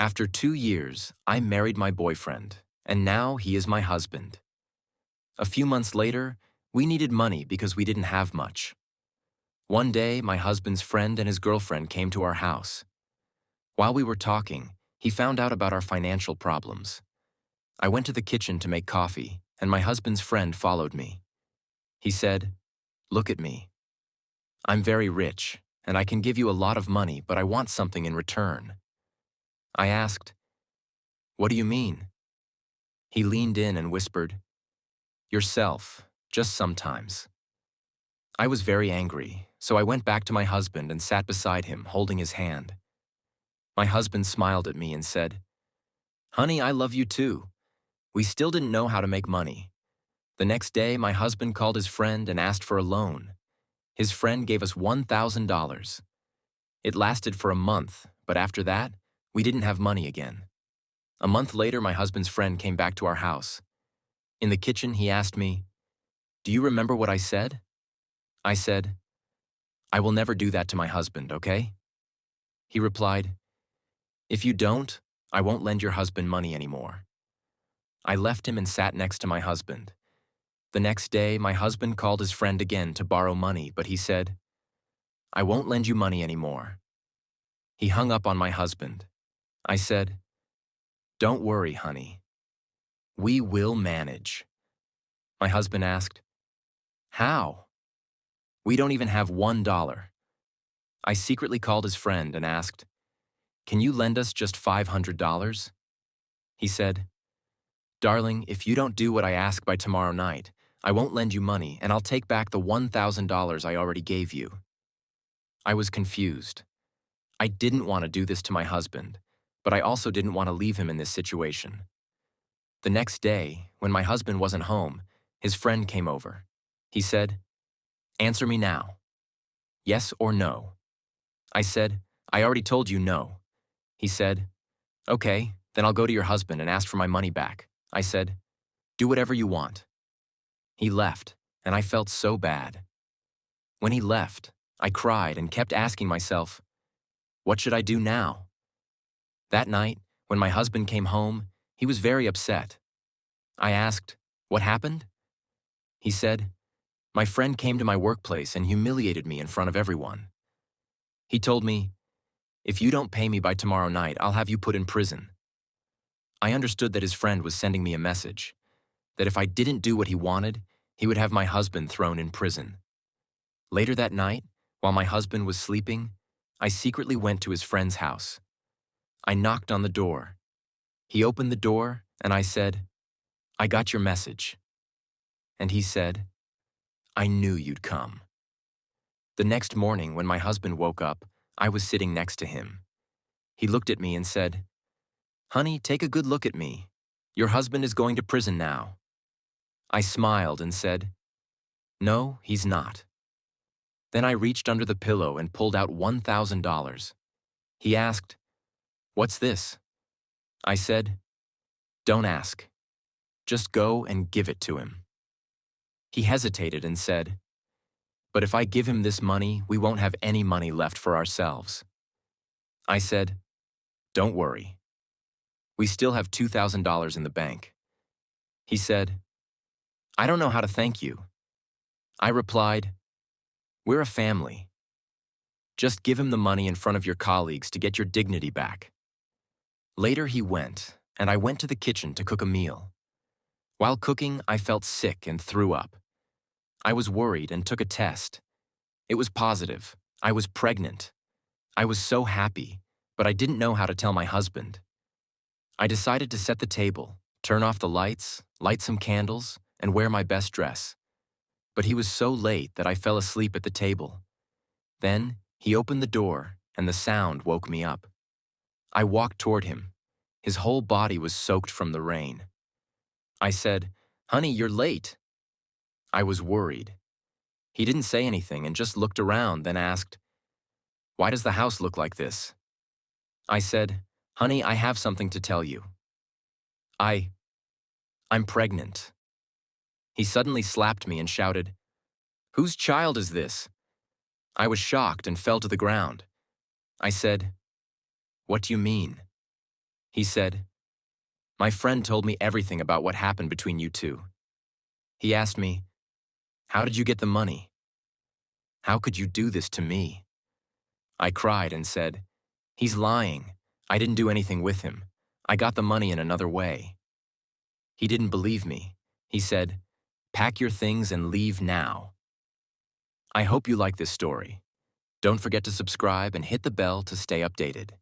After 2 years, I married my boyfriend, and now he is my husband. A few months later, we needed money because we didn't have much. One day, my husband's friend and his girlfriend came to our house. While we were talking, he found out about our financial problems. I went to the kitchen to make coffee, and my husband's friend followed me. He said, "Look at me. I'm very rich, and I can give you a lot of money, but I want something in return." I asked, "What do you mean?" He leaned in and whispered, "Yourself, just sometimes." I was very angry, so I went back to my husband and sat beside him, holding his hand. My husband smiled at me and said, "Honey, I love you too." We still didn't know how to make money. The next day, my husband called his friend and asked for a loan. His friend gave us $1,000. It lasted for a month, but after that, we didn't have money again. A month later, my husband's friend came back to our house. In the kitchen, he asked me, "Do you remember what I said?" I said, "I will never do that to my husband, okay?" He replied, "If you don't, I won't lend your husband money anymore." I left him and sat next to my husband. The next day, my husband called his friend again to borrow money, but he said, "I won't lend you money anymore." He hung up on my husband. I said, "Don't worry, honey. We will manage." My husband asked, "How?" "We don't even have $1. I secretly called his friend and asked, "Can you lend us just $500? He said, "Darling, if you don't do what I ask by tomorrow night, I won't lend you money and I'll take back the $1,000 I already gave you." I was confused. I didn't want to do this to my husband, but I also didn't want to leave him in this situation. The next day, when my husband wasn't home, his friend came over. He said, "Answer me now. Yes or no?" I said, "I already told you no." He said, "Okay, then I'll go to your husband and ask for my money back." I said, "Do whatever you want." He left, and I felt so bad. When he left, I cried and kept asking myself, what should I do now? That night, when my husband came home, he was very upset. I asked, "What happened?" He said, "My friend came to my workplace and humiliated me in front of everyone. He told me, 'If you don't pay me by tomorrow night, I'll have you put in prison.'" I understood that his friend was sending me a message, that if I didn't do what he wanted, he would have my husband thrown in prison. Later that night, while my husband was sleeping, I secretly went to his friend's house. I knocked on the door. He opened the door, and I said, "I got your message." And he said, "I knew you'd come." The next morning, when my husband woke up, I was sitting next to him. He looked at me and said, "Honey, take a good look at me. Your husband is going to prison now." I smiled and said, "No, he's not." Then I reached under the pillow and pulled out $1,000. He asked, "What's this?" I said, "Don't ask. Just go and give it to him." He hesitated and said, "But if I give him this money, we won't have any money left for ourselves." I said, "Don't worry. We still have $2,000 in the bank." He said, "I don't know how to thank you." I replied, "We're a family. Just give him the money in front of your colleagues to get your dignity back." Later he went, and I went to the kitchen to cook a meal. While cooking, I felt sick and threw up. I was worried and took a test. It was positive. I was pregnant. I was so happy, but I didn't know how to tell my husband. I decided to set the table, turn off the lights, light some candles, and wear my best dress. But he was so late that I fell asleep at the table. Then he opened the door, and the sound woke me up. I walked toward him. His whole body was soaked from the rain. I said, "Honey, you're late." I was worried. He didn't say anything and just looked around, then asked, "Why does the house look like this?" I said, "Honey, I have something to tell you. I, I'm pregnant." He suddenly slapped me and shouted, "Whose child is this?" I was shocked and fell to the ground. I said, "What do you mean?" He said, "My friend told me everything about what happened between you two. He asked me, 'How did you get the money? How could you do this to me?' I cried and said, 'He's lying. I didn't do anything with him. I got the money in another way.' He didn't believe me. He said, 'Pack your things and leave now.' I hope you like this story. Don't forget to subscribe and hit the bell to stay updated.